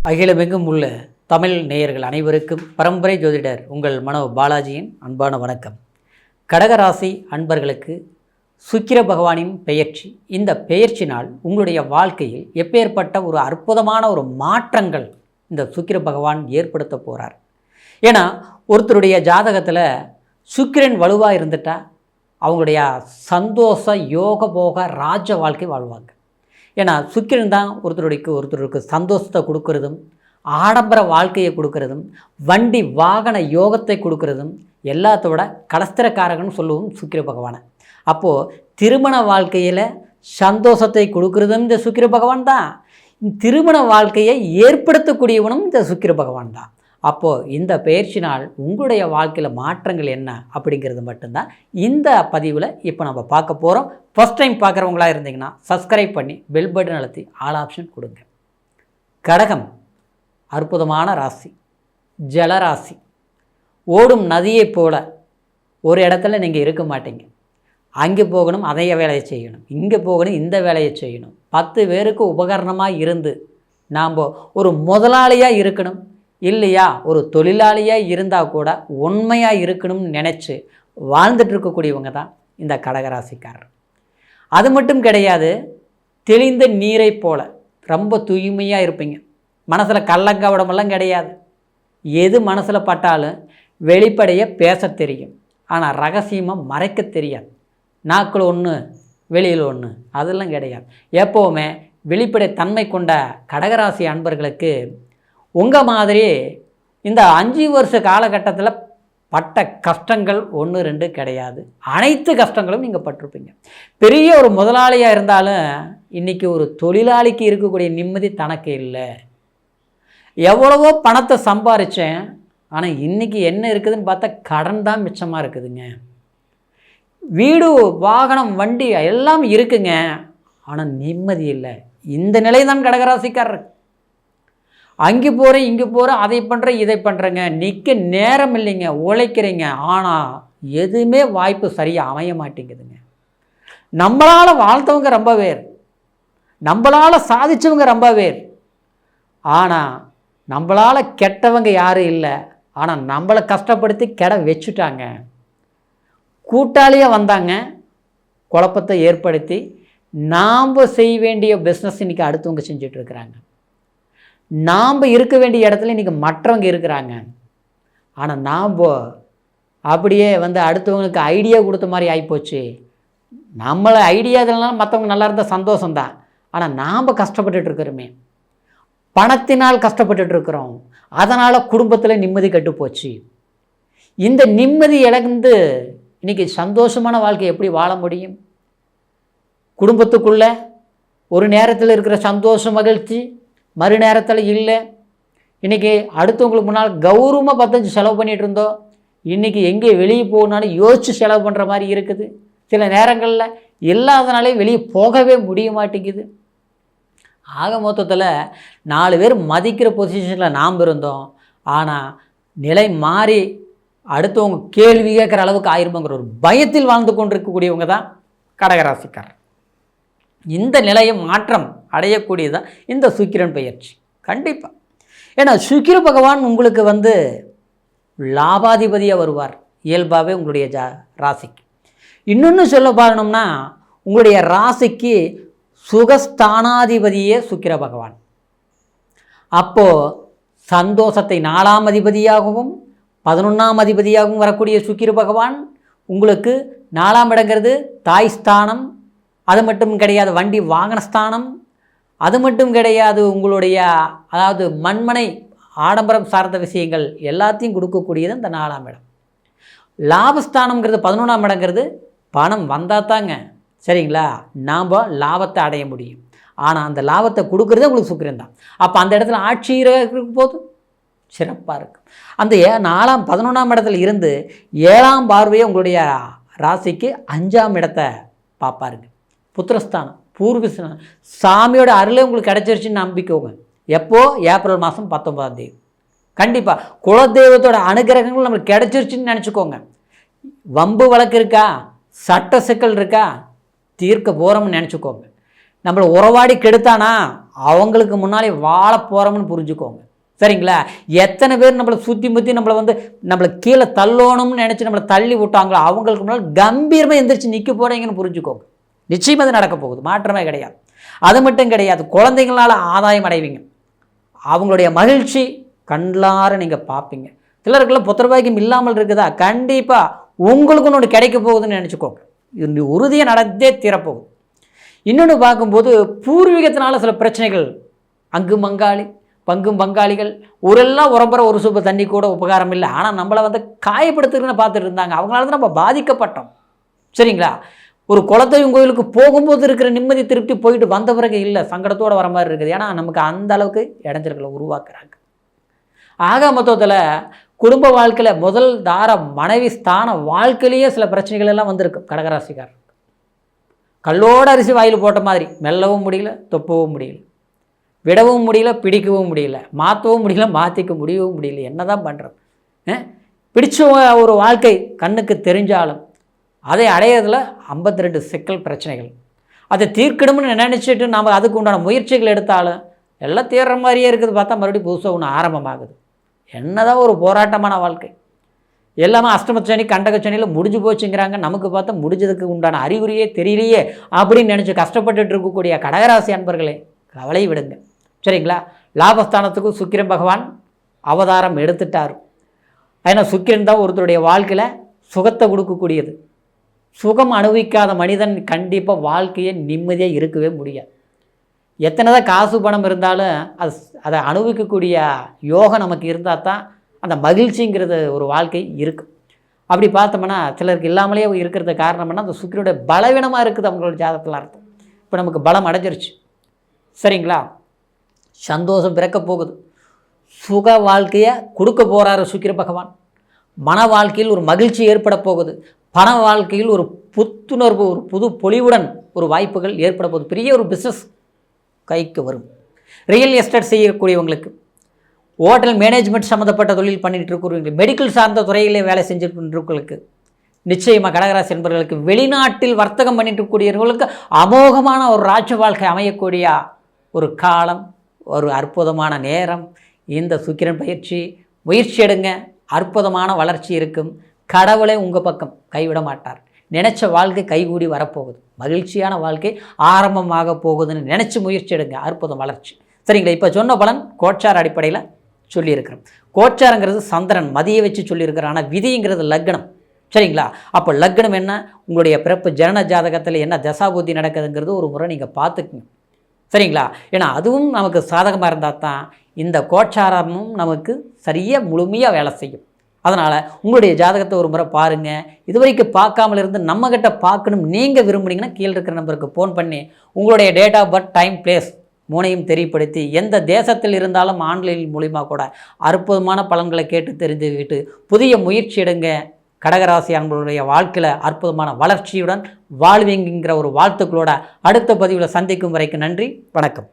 அகிலமெங்கும் உள்ள தமிழ் நேயர்கள் அனைவருக்கும் பரம்பரை ஜோதிடர் உங்கள் மனோ பாலாஜியின் அன்பான வணக்கம். கடகராசி அன்பர்களுக்கு சுக்கிர பகவானின் பெயர்ச்சி, இந்த பெயர்ச்சினால் உங்களுடைய வாழ்க்கையில் எப்பேற்பட்ட ஒரு அற்புதமான ஒரு மாற்றங்கள் இந்த சுக்கிர பகவான் ஏற்படுத்த போகிறார். ஏன்னா ஒருத்தருடைய ஜாதகத்தில் சுக்கிரன் வலுவாக இருந்துட்டா அவங்களுடைய சந்தோஷ யோக போக ராஜ வாழ்க்கை வாழ்வாங்க. ஏன்னா சுக்கிரன் தான் ஒருத்தருக்கு சந்தோஷத்தை கொடுக்கறதும், ஆடம்பர வாழ்க்கையை கொடுக்கறதும், வண்டி வாகன யோகத்தை கொடுக்கறதும், எல்லாத்தோட கலஸ்திரக்காரகன்னு சொல்லுவோம் சுக்கிர பகவானை. அப்போது திருமண வாழ்க்கையில் சந்தோஷத்தை கொடுக்கறதும் இந்த சுக்கிர பகவான் தான், திருமண வாழ்க்கையை ஏற்படுத்தக்கூடியவனும் இந்த சுக்கிர பகவான் தான். அப்போது இந்த பெயர்ச்சினால் உங்களுடைய வாழ்க்கையில் மாற்றங்கள் என்ன அப்படிங்கிறது மட்டும்தான் இந்த பதிவில் இப்போ நம்ம பார்க்க போகிறோம். ஃபஸ்ட் டைம் பார்க்குறவங்களா இருந்தீங்கன்னா சப்ஸ்கிரைப் பண்ணி பெல் பட்டன் அழுத்தி ஆல் ஆப்ஷன் கொடுங்க. கடகம் அற்புதமான ராசி, ஜலராசி. ஓடும் நதியைப் போல ஒரு இடத்துல நீங்கள் இருக்க மாட்டீங்க. அங்கே போகணும் அதைய வேலையை செய்யணும், இங்கே போகணும் இந்த வேலையை செய்யணும், 10 பேருக்கு உபகரணமாக இருந்து நாம் ஒரு முதலாளியாக இருக்கணும் இல்லையா, ஒரு தொழிலாளியாக இருந்தால் கூட உண்மையாக இருக்கணும்னு நினச்சி வாழ்ந்துட்டு இருக்கக்கூடியவங்க தான் இந்த கடகராசிக்காரர். அது மட்டும் கிடையாது, தெளிந்த நீரை போல ரொம்ப தூய்மையாக இருப்பீங்க. மனசில் கள்ளங்கவடமெல்லாம் கிடையாது. எது மனசில் பட்டாலும் வெளிப்படையாக பேச தெரியும், ஆனால் ரகசியமாக மறைக்க தெரியாது. நாக்கில் ஒன்று வெளியில் ஒன்று அதெல்லாம் கிடையாது. எப்போவுமே வெளிப்படை தன்மை கொண்ட கடகராசி அன்பர்களுக்கு உங்கள் மாதிரி இந்த 5 வருஷ காலகட்டத்தில் பட்ட கஷ்டங்கள் 1 2 கிடையாது. அனைத்து கஷ்டங்களும் நீங்கள் பட்டிருப்பீங்க. பெரிய ஒரு முதலாளியாக இருந்தாலும் இன்றைக்கி ஒரு தொழிலாளிக்கு இருக்கக்கூடிய நிம்மதி தனக்கு இல்லை. எவ்வளவோ பணத்தை சம்பாரித்தேன், ஆனால் இன்றைக்கி என்ன இருக்குதுன்னு பார்த்தா கடன் தான் மிச்சமாக இருக்குதுங்க. வீடு வாகனம் வண்டி எல்லாம் இருக்குங்க, ஆனால் நிம்மதி இல்லை. இந்த நிலை தான் கடகராசிக்காரர். அங்கே போகிறேன் இங்கே போகிறேன், அதை பண்ணுறேன் இதை பண்ணுறேங்க, நிற்க நேரம் இல்லைங்க, உழைக்கிறீங்க, ஆனால் எதுவுமே வாய்ப்பு சரியாக அமைய மாட்டேங்குதுங்க. நம்மளால் வாழ்த்தவங்க ரொம்ப பேர், நம்மளால் சாதித்தவங்க ரொம்ப பேர், ஆனால் நம்மளால் கெட்டவங்க யாரும் இல்லை. ஆனால் நம்மளை கஷ்டப்படுத்தி கெட வச்சுட்டாங்க. கூட்டாளியாக வந்தாங்க, குழப்பத்தை ஏற்படுத்தி நாம் செய்ய வேண்டிய பிஸ்னஸ் இன்றைக்கி அடுத்தவங்க செஞ்சிட்ருக்குறாங்க. நாம் இருக்க வேண்டிய இடத்துல இன்றைக்கி மற்றவங்க இருக்கிறாங்க. ஆனால் நாம் அப்படியே அடுத்தவங்களுக்கு ஐடியா கொடுத்த மாதிரி ஆகிப்போச்சு. நம்மளை ஐடியா இதெல்லாம் மற்றவங்க நல்லா இருந்தால் சந்தோஷம்தான், ஆனால் நாம் கஷ்டப்பட்டுருக்கிறோமே, பணத்தினால் கஷ்டப்பட்டுருக்குறோம். அதனால் குடும்பத்தில் நிம்மதி கட்டுப்போச்சு. இந்த நிம்மதி இழந்து இன்றைக்கி சந்தோஷமான வாழ்க்கை எப்படி வாழ முடியும்? குடும்பத்துக்குள்ளே ஒரு நேரத்தில் இருக்கிற சந்தோஷம் மகிழ்ச்சி மறு நேரத்தில் இல்லை. இன்றைக்கி அடுத்தவங்களுக்கு முன்னால் கௌரவமாக 15 செலவு பண்ணிகிட்டு இருந்தோம், இன்றைக்கி எங்கே வெளியே போகணுன்னாலும் யோசித்து செலவு பண்ணுற மாதிரி இருக்குது. சில நேரங்களில் இல்லாதனாலே வெளியே போகவே முடிய மாட்டேங்குது. ஆக மொத்தத்தில் 4 பேர் மதிக்கிற பொசிஷனில் நாம் இருந்தோம், ஆனால் நிலை மாறி அடுத்தவங்க கேள்வி கேட்குற அளவுக்கு ஆயிருமோங்கிற ஒரு பயத்தில் வாழ்ந்து கொண்டிருக்கக்கூடியவங்க தான் கடகராசிக்காரர். இந்த நிலையை மாற்றம் அடையக்கூடியதான் இந்த சுக்கிரன் பெயர்ச்சி கண்டிப்பாக. ஏன்னா சுக்கிர பகவான் உங்களுக்கு லாபாதிபதியாக வருவார் இயல்பாகவே உங்களுடைய ராசிக்கு. இன்னொன்று சொல்ல பாருனோம்னா உங்களுடைய ராசிக்கு சுகஸ்தானாதிபதியே சுக்கிர பகவான். அப்போது சந்தோஷத்தை 4ஆம் அதிபதியாகவும் 11ஆம் அதிபதியாகவும் வரக்கூடிய சுக்கிர பகவான் உங்களுக்கு 4ஆம் இடங்கிறது தாய் ஸ்தானம். அது மட்டும் கிடையாது, வண்டி வாகனஸ்தானம். அது மட்டும் கிடையாது, உங்களுடைய அதாவது மண்மனை ஆடம்பரம் சார்ந்த விஷயங்கள் எல்லாத்தையும் கொடுக்கக்கூடியது இந்த 4ஆம் இடம். லாபஸ்தானம்ங்கிறது 11ஆம் இடங்கிறது பணம் வந்தால் தாங்க சரிங்களா நாம் லாபத்தை அடைய முடியும். ஆனால் அந்த லாபத்தை கொடுக்குறதே உங்களுக்கு சுக்கிரன் தான். அப்போ அந்த இடத்துல ஆட்சி இருக்கும் போது சிறப்பாக இருக்கும். அந்த 11ஆம் இடத்துல இருந்து 7ஆம் பார்வையை உங்களுடைய ராசிக்கு 5ஆம் இடத்தை பார்ப்பாருங்க. புத்திரஸ்தானம், பூர்வஸ்தானம், சாமியோட அருளே உங்களுக்கு கிடச்சிருச்சுன்னு நம்பிக்கோங்க. எப்போது? ஏப்ரல் மாதம் 19ஆம் தேதி. கண்டிப்பாக குலதெய்வத்தோட அனுகிரகங்கள் நம்மளுக்கு கிடச்சிருச்சுன்னு நினச்சிக்கோங்க. வம்பு வழக்கு இருக்கா, சட்ட சிக்கல் இருக்கா, தீர்க்க போகிறோம்னு நினச்சிக்கோங்க. நம்மளை உறவாடி கெடுத்தானா அவங்களுக்கு முன்னாலே வாழ போகிறோம்னு புரிஞ்சுக்கோங்க. சரிங்களா? எத்தனை பேர் நம்மளை சுற்றி முற்றி நம்மளை கீழே தள்ளணும்னு நினச்சி நம்மளை தள்ளி விட்டாங்களோ அவங்களுக்கு முன்னால் கம்பீரமாக எந்திரிச்சு நிற்க போகிறீங்கன்னு புரிஞ்சுக்கோங்க. நிச்சயமாக அது நடக்க போகுது, மாற்றமே கிடையாது. அது மட்டும் கிடையாது, குழந்தைங்களால் ஆதாயம் அடைவீங்க. அவங்களுடைய மகிழ்ச்சி கண்லார நீங்கள் பார்ப்பீங்க. சிலருக்குள்ள புத்திரபாக்கியம் இல்லாமல் இருக்குதா? கண்டிப்பாக உங்களுக்குன்னு ஒன்று கிடைக்க போகுதுன்னு நினச்சிக்கோங்க. இது உறுதியாக நடந்தே தீரப்போகுது. இன்னொன்று பார்க்கும்போது பூர்வீகத்தினால சில பிரச்சனைகள், அங்கும் பங்காளி பங்கும் பங்காளிகள், ஊரெல்லாம் உரம்புற ஒரு சூப்பு தண்ணி கூட உபகாரம் இல்லை. ஆனால் நம்மளை காயப்படுத்துறதுன்னு பார்த்துட்டு இருந்தாங்க. அவங்களால தான் நம்ம பாதிக்கப்பட்டோம். சரிங்களா? ஒரு குலதெய்வம் கோயிலுக்கு போகும்போது இருக்கிற நிம்மதி திருப்தி போயிட்டு வந்த பிறகு இல்லை, சங்கடத்தோடு வர மாதிரி இருக்குது. ஏன்னா நமக்கு அந்த அளவுக்கு இடைஞ்சல்களை உருவாக்குறாங்க. ஆக மொத்தத்தில் குடும்ப வாழ்க்கையில் முதல் தார மனைவி ஸ்தான வாழ்க்கையிலேயே சில பிரச்சனைகள் எல்லாம் வந்திருக்கு கடகராசிக்காரர். கல்லோட அரிசி வாயில் போட்ட மாதிரி மெல்லவும் முடியல, தொப்பவும் முடியல, விடவும் முடியல, பிடிக்கவும் முடியல, மாற்றவும் முடியல, மாற்றிக்க முடியவும் முடியல. என்ன தான் பண்ணுறது? பிடிச்ச ஒரு வாழ்க்கை கண்ணுக்கு தெரிஞ்சாலும் அதை அடையிறதுல 52 சிக்கல் பிரச்சனைகள். அதை தீர்க்கணும்னு நினச்சிட்டு நாம் அதுக்கு உண்டான முயற்சிகள் எடுத்தாலும் எல்லாம் தீர்ற மாதிரியே இருக்குது. பார்த்தா மறுபடியும் புதுசாக ஒன்று ஆரம்பமாகுது. என்னதான் ஒரு போராட்டமான வாழ்க்கை. எல்லாமே அஷ்டமச்சனி கண்டகச்சனியில் முடிஞ்சு போச்சுங்கிறாங்க. நமக்கு பார்த்தா முடிஞ்சதுக்கு உண்டான அறிகுறியே தெரியலையே அப்படின்னு நினச்சி கஷ்டப்பட்டுட்டு இருக்கக்கூடிய கடகராசி அன்பர்களே, கவலை விடுங்க. சரிங்களா? லாபஸ்தானத்துக்கும் சுக்கிரன் பகவான் அவதாரம் எடுத்துட்டார். ஏன்னா சுக்கிரன் தான் ஒருத்தருடைய வாழ்க்கையில் சுகத்தை கொடுக்கக்கூடியது. சுகம் அனுபவிக்காத மனிதன் கண்டிப்பாக வாழ்க்கையை நிம்மதியாக இருக்கவே முடியாது. எத்தனை தான் காசு பணம் இருந்தாலும் அதை அனுபவிக்கக்கூடிய யோகம் நமக்கு இருந்தால் தான் அந்த மகிழ்ச்சிங்கிறது ஒரு வாழ்க்கை இருக்குது. அப்படி பார்த்தோம்னா சிலருக்கு இல்லாமலே இருக்கிறது காரணம்னா அந்த சுக்கிரனுடைய பலவீனமாக இருக்குது அவங்களோட ஜாதகத்தில் அர்த்தம். இப்போ நமக்கு பலம் அடைஞ்சிருச்சு. சரிங்களா? சந்தோஷம் பிறக்க போகுது. சுக வாழ்க்கையை கொடுக்க போகிறாரு சுக்கிர பகவான். மன வாழ்க்கையில் ஒரு மகிழ்ச்சி ஏற்பட போகுது. பண வாழ்க்கையில் ஒரு புத்துணர்வு, ஒரு புது பொலிவுடன் ஒரு வாய்ப்புகள் ஏற்பட போகுது. பெரிய ஒரு பிஸ்னஸ் கைக்கு வரும். ரியல் எஸ்டேட் செய்யக்கூடியவங்களுக்கு, ஹோட்டல் மேனேஜ்மெண்ட் சம்மந்தப்பட்ட தொழில் பண்ணிகிட்டு இருக்கிறவங்களுக்கு, மெடிக்கல் சார்ந்த துறையிலே வேலை செஞ்சுட்டு இருக்கிறவங்களுக்கு, நிச்சயமாக கடகராசி என்பவர்களுக்கு, வெளிநாட்டில் வர்த்தகம் பண்ணிட்டு இருக்கக்கூடியவர்களுக்கு அமோகமான ஒரு ராஜ்ய வாழ்க்கை அமையக்கூடிய ஒரு காலம், ஒரு அற்புதமான நேரம். இந்த சுக்கிரன் பயிற்சி முயற்சி எடுங்க, அற்புதமான வளர்ச்சி இருக்கும். கடவுளை உங்கள் பக்கம் கைவிட மாட்டார். நினச்ச வாழ்க்கை கைகூடி வரப்போகுது. மகிழ்ச்சியான வாழ்க்கை ஆரம்பமாக போகுதுன்னு நினச்சி முயற்சி எடுங்க, அற்புதம் வளர்ச்சி. சரிங்களா? இப்போ சொன்ன பலன் கோச்சார அடிப்படையில் சொல்லியிருக்கிறோம். கோச்சாரங்கிறது சந்திரன் மதியை வச்சு சொல்லியிருக்கிறோம். ஆனால் விதிங்கிறது லக்னம். சரிங்களா? அப்போ லக்னம் என்ன, உங்களுடைய பிறப்பு ஜனன ஜாதகத்தில் என்ன தசாபுத்தி நடக்குதுங்கிறது ஒரு முறை நீங்கள் பார்த்துக்குங்க. சரிங்களா? ஏன்னா அதுவும் நமக்கு சாதகமாக இருந்தால் தான் இந்த கோச்சாரமும் நமக்கு சரியாக முழுமையாக வேலை செய்யும். அதனால் உங்களுடைய ஜாதகத்தை ஒரு முறை பாருங்கள். இது வரைக்கும் பார்க்காமல் இருந்து நம்மக்கிட்ட பார்க்கணும் நீங்கள் விரும்புனீங்கன்னா கீழே இருக்கிற நம்பருக்கு ஃபோன் பண்ணி உங்களுடைய date of birth, time, place மூணையும் தெரியப்படுத்தி எந்த தேசத்தில் இருந்தாலும் ஆன்லைன் மூலிமா கூட அற்புதமான பலன்களை கேட்டு தெரிஞ்சுக்கிட்டு புதிய முயற்சி எடுங்க. கடகராசி அன்பர்களுடைய வாழ்க்கையில் அற்புதமான வளர்ச்சியுடன் வாழ்வீங்கிற ஒரு வாழ்த்துக்களோட அடுத்த பதிவில் சந்திக்கும் வரைக்கும் நன்றி, வணக்கம்.